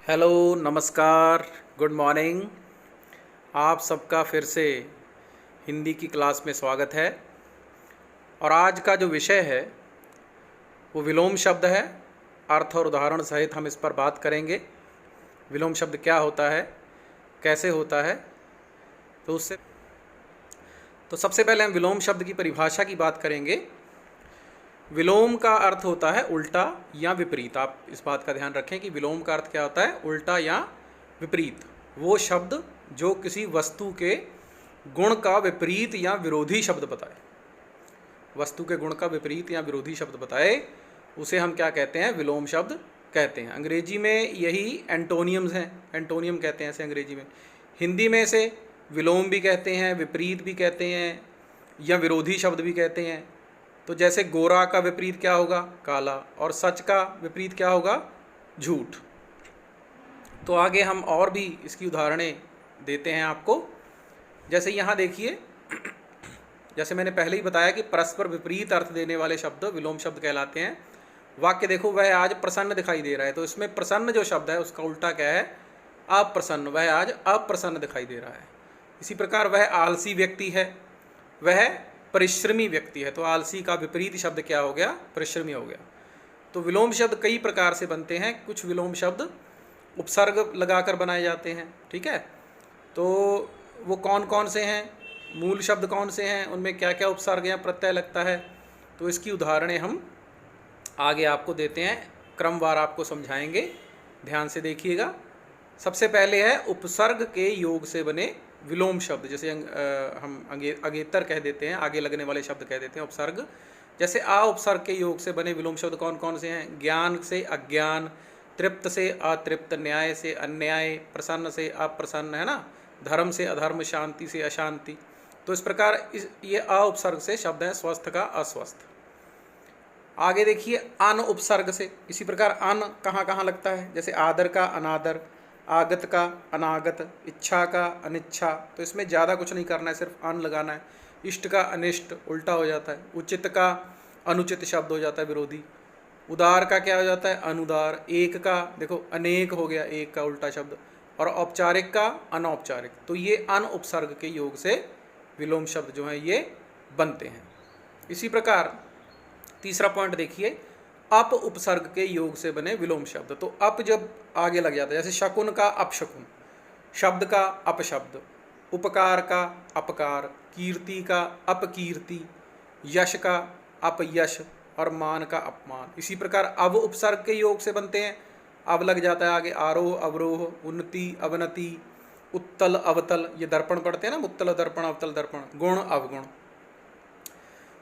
Hello, नमस्कार, good morning. आप सबका फिर से हिंदी की क्लास में स्वागत है। और आज का जो विषय है वो विलोम शब्द है। अर्थ और उदाहरण सहित हम इस पर बात करेंगे। विलोम शब्द क्या होता है, कैसे होता है। तो सबसे पहले हम विलोम शब्द की परिभाषा की बात करेंगे। विलोम का अर्थ होता है उल्टा या विपरीत। आप इस बात का ध्यान रखें कि विलोम का अर्थ क्या होता है, उल्टा या विपरीत। वो शब्द जो किसी वस्तु के गुण का विपरीत या विरोधी शब्द बताए, वस्तु के गुण का विपरीत या विरोधी शब्द बताए, उसे हम क्या कहते हैं, विलोम शब्द कहते हैं। अंग्रेजी में यही एंटोनियम्स हैं, एंटोनियम कहते हैं ऐसे अंग्रेजी में। हिंदी में इसे विलोम भी कहते हैं, विपरीत भी कहते हैं, या विरोधी शब्द भी कहते हैं। तो जैसे गोरा का विपरीत क्या होगा, काला, और सच का विपरीत क्या होगा, झूठ। तो आगे हम और भी इसकी उदाहरणें देते हैं आपको। जैसे यहाँ देखिए, जैसे मैंने पहले ही बताया कि परस्पर विपरीत अर्थ देने वाले शब्द विलोम शब्द कहलाते हैं। वाक्य देखो, वह आज प्रसन्न दिखाई दे रहा है, तो इसमें प्रसन्न जो शब्द है उसका उल्टा क्या है, अप्रसन्न। वह आज अप्रसन्न दिखाई दे रहा है। इसी प्रकार वह आलसी व्यक्ति है, वह परिश्रमी व्यक्ति है। तो आलसी का विपरीत शब्द क्या हो गया, परिश्रमी हो गया। तो विलोम शब्द कई प्रकार से बनते हैं। कुछ विलोम शब्द उपसर्ग लगाकर बनाए जाते हैं, ठीक है। तो वो कौन कौन से हैं, मूल शब्द कौन से हैं, उनमें क्या क्या उपसर्ग या प्रत्यय लगता है, तो इसकी उदाहरणें हम आगे आपको देते हैं, क्रमवार आपको समझाएंगे। ध्यान से देखिएगा। सबसे पहले है उपसर्ग के योग से बने विलोम शब्द। जैसे हम अगेतर कह देते हैं, आगे लगने वाले शब्द कह देते हैं उपसर्ग। जैसे आ उपसर्ग के योग से बने विलोम शब्द कौन कौन से हैं, ज्ञान से अज्ञान, तृप्त से अतृप्त, न्याय से अन्याय, प्रसन्न से अप्रसन्न, है ना, धर्म से अधर्म, शांति से अशांति। तो इस प्रकार ये अ उपसर्ग से शब्द है स्वस्थ का अस्वस्थ। आगे देखिए अन उपसर्ग से। इसी प्रकार अन कहाँ कहाँ लगता है, जैसे आदर का अनादर, आगत का अनागत, इच्छा का अनिच्छा। तो इसमें ज़्यादा कुछ नहीं करना है, सिर्फ अन लगाना है। इष्ट का अनिष्ट उल्टा हो जाता है। उचित का अनुचित शब्द हो जाता है, विरोधी। उदार का क्या हो जाता है, अनुदार। एक का देखो अनेक हो गया, एक का उल्टा शब्द। और औपचारिक का अनौपचारिक। तो ये अन उपसर्ग के योग से विलोम शब्द जो हैं ये बनते हैं। इसी प्रकार तीसरा पॉइंट देखिए, अप उपसर्ग के योग से बने विलोम शब्द। तो अप जब आगे लग जाता है, जैसे शकुन का अपशकुन, शब्द का अपशब्द, उपकार का अपकार, कीर्ति का अपकीर्ति, यश का अपयश, और मान का अपमान। इसी प्रकार अव उपसर्ग के योग से बनते हैं। अब लग जाता है आगे आरोह अवरोह, उन्नति अवनति, उत्तल अवतल। ये दर्पण पढ़ते हैं ना, उत्तल दर्पण अवतल दर्पण, गुण अवगुण।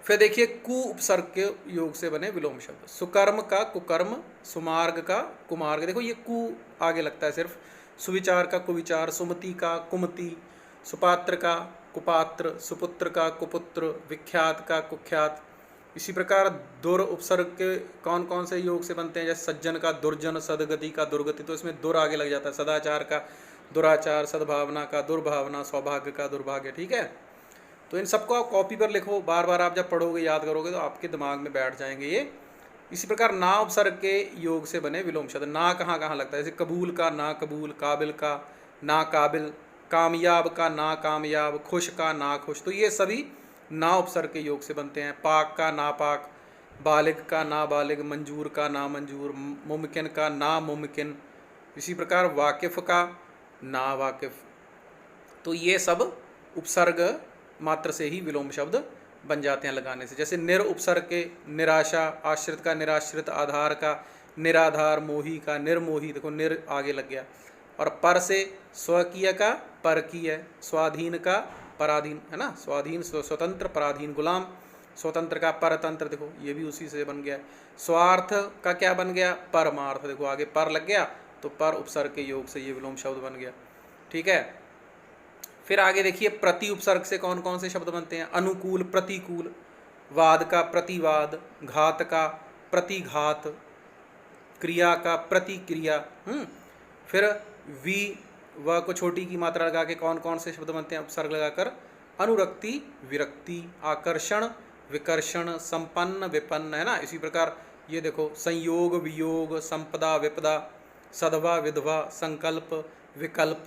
फिर देखिए कु उपसर्ग के योग से बने विलोम शब्द। सुकर्म का कुकर्म, सुमार्ग का कुमार्ग। देखो ये कु आगे लगता है सिर्फ। सुविचार का कुविचार, सुमति का कुमति, सुपात्र का कुपात्र, सुपुत्र का कुपुत्र, विख्यात का कुख्यात। इसी प्रकार दुर उपसर्ग के कौन कौन से योग से बनते हैं, जैसे सज्जन का दुर्जन, सदगति का दुर्गति। तो इसमें दुर आगे लग जाता है। सदाचार का दुराचार, सद्भावना का दुर्भावना, सौभाग्य का दुर्भाग्य, ठीक है। तो इन सबको आप कॉपी पर लिखो, बार बार आप जब पढ़ोगे याद करोगे तो आपके दिमाग में बैठ जाएंगे ये। इसी प्रकार ना उपसर्ग के योग से बने विलोम शब्द। ना कहाँ कहाँ लगता है, जैसे कबूल का ना कबूल, काबिल का ना काबिल, कामयाब का ना कामयाब, खुश का ना खुश। तो ये सभी ना उपसर्ग के योग से बनते हैं। पाक का नापाक, बालिग का ना बालिग, मंजूर का ना मंजूर, मुमकिन का ना मुमकिन। इसी प्रकार वाकिफ का ना वाकिफ। तो ये सब उपसर्ग मात्र से ही विलोम शब्द बन जाते हैं लगाने से। जैसे निर उपसर्ग के निराशा, आश्रित का निराश्रित, आधार का निराधार, मोही का निर्मोही। देखो निर आगे लग गया। और पर से स्वकीय का परकीय, स्वाधीन का पराधीन, है ना, स्वाधीन स्वतंत्र, पराधीन गुलाम, स्वतंत्र का परतंत्र। देखो ये भी उसी से बन गया। स्वार्थ का क्या बन गया, परमार्थ। देखो आगे पर लग गया तो पर उपसर्ग के योग से ये विलोम शब्द बन गया, ठीक है। फिर आगे देखिए प्रति उपसर्ग से कौन कौन से शब्द बनते हैं। अनुकूल प्रतिकूल, वाद का प्रतिवाद, घात का प्रतिघात, क्रिया का प्रतिक्रिया। फिर वी व को छोटी की मात्रा लगा के कौन कौन से शब्द बनते हैं उपसर्ग लगाकर। अनुरक्ति विरक्ति, आकर्षण विकर्षण, संपन्न विपन्न, है ना। इसी प्रकार ये देखो संयोग वियोग, संपदा विपदा, सद्वा, विधवा, संकल्प, विकल्प।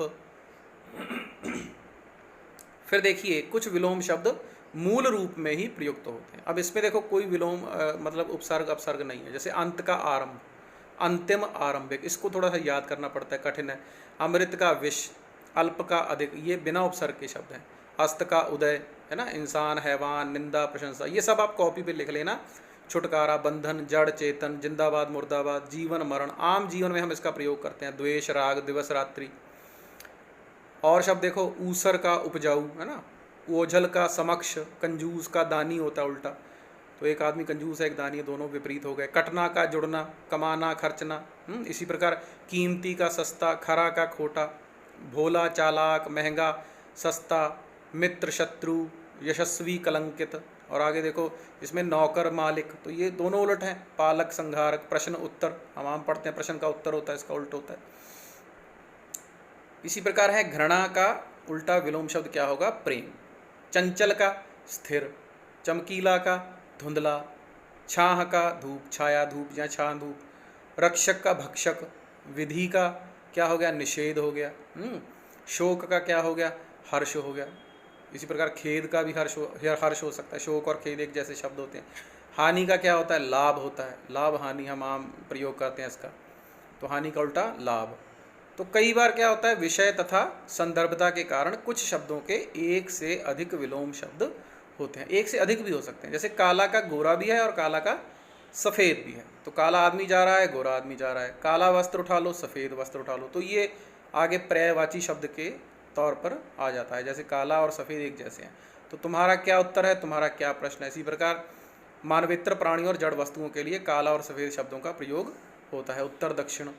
फिर देखिए कुछ विलोम शब्द मूल रूप में ही प्रयुक्त होते हैं। अब इसमें देखो कोई विलोम मतलब उपसर्ग अपसर्ग नहीं है। जैसे अंत का आरंभ, अंतिम आरंभिक, इसको थोड़ा सा याद करना पड़ता है, कठिन है। अमृत का विष, अल्प का अधिक, ये बिना उपसर्ग के शब्द हैं। अस्त का उदय, है ना, इंसान, हैवान, निंदा, प्रशंसा, ये सब आप कॉपी पे लिख लेना। छुटकारा, बंधन, जड़, चेतन, जिंदाबाद, मुर्दाबाद, जीवन, मरण, आम जीवन में हम इसका प्रयोग करते हैं। द्वेष, राग, दिवस, रात्रि। और शब्द देखो, ऊसर का उपजाऊ, है ना, ओझल का समक्ष, कंजूस का दानी होता है उल्टा, तो एक आदमी कंजूस है, एक दानी है, दोनों विपरीत हो गए। कटना का जुड़ना, कमाना, खर्चना। इसी प्रकार कीमती का सस्ता, खरा का खोटा, भोला चालाक, महंगा सस्ता, मित्र शत्रु, यशस्वी कलंकित। और आगे देखो इसमें नौकर मालिक, तो ये दोनों उलट हैं। पालक संहारक, प्रश्न उत्तर, हम आम पढ़ते हैं प्रश्न का उत्तर होता है, इसका उल्ट होता है। इसी प्रकार है घृणा का उल्टा विलोम शब्द क्या होगा? प्रेम। चंचल का स्थिर, चमकीला का धुंधला, छाह का धूप, छाया धूप या छाह धूप, रक्षक का भक्षक, विधि का क्या हो गया? निषेध हो गया। शोक का क्या हो गया? हर्ष हो गया। इसी प्रकार खेद का भी हर्ष हो सकता है। शोक और खेद एक जैसे शब्द होते हैं। हानि का क्या होता है? लाभ होता है। लाभ हानि हम आम प्रयोग करते हैं इसका, तो हानि का उल्टा लाभ। तो कई बार क्या होता है, विषय तथा संदर्भता के कारण कुछ शब्दों के एक से अधिक विलोम शब्द होते हैं। एक से अधिक भी हो सकते हैं। जैसे काला का गोरा भी है और काला का सफ़ेद भी है। तो काला आदमी जा रहा है, गोरा आदमी जा रहा है। काला वस्त्र उठा लो, सफ़ेद वस्त्र उठा लो, तो ये आगे पर्यायवाची शब्द के तौर पर आ जाता है। जैसे काला और सफ़ेद एक जैसे हैं। तो तुम्हारा क्या उत्तर है, तुम्हारा क्या प्रश्न है? इसी प्रकार मानवेतर प्राणी और जड़ वस्तुओं के लिए काला और सफ़ेद शब्दों का प्रयोग होता है। उत्तर दक्षिण।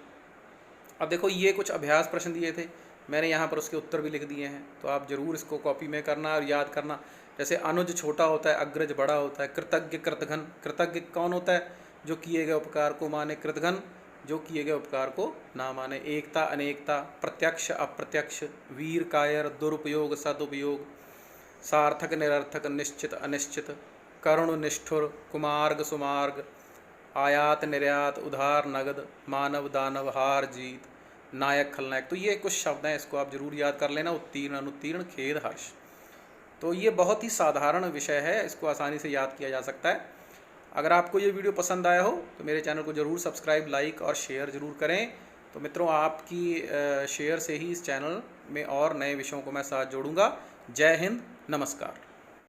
अब देखो ये कुछ अभ्यास प्रश्न दिए थे, मैंने यहाँ पर उसके उत्तर भी लिख दिए हैं, तो आप ज़रूर इसको कॉपी में करना और याद करना। जैसे अनुज छोटा होता है, अग्रज बड़ा होता है। कृतज्ञ, कृतघ्न, कृतज्ञ कौन होता है? जो किए गए उपकार को माने। कृतघ्न जो किए गए उपकार को ना माने। एकता, अनेकता, प्रत्यक्ष, अप्रत्यक्ष, वीर, कायर, दुरुपयोग, सदुपयोग, सार्थक, निरर्थक, निश्चित, अनिश्चित, करुण, निष्ठुर, कुमार्ग, सुमार्ग, आयात, निर्यात, उधार, नगद, मानव, दानव, हार, जीत, नायक, खलनायक। तो ये कुछ शब्द हैं, इसको आप जरूर याद कर लेना। उत्तीर्ण, अनुत्तीर्ण, खेद, हर्ष। तो ये बहुत ही साधारण विषय है, इसको आसानी से याद किया जा सकता है। अगर आपको ये वीडियो पसंद आया हो तो मेरे चैनल को ज़रूर सब्सक्राइब, लाइक और शेयर ज़रूर करें। तो मित्रों, आपकी शेयर से ही इस चैनल में और नए विषयों को मैं साथ जोड़ूंगा। जय हिंद, नमस्कार।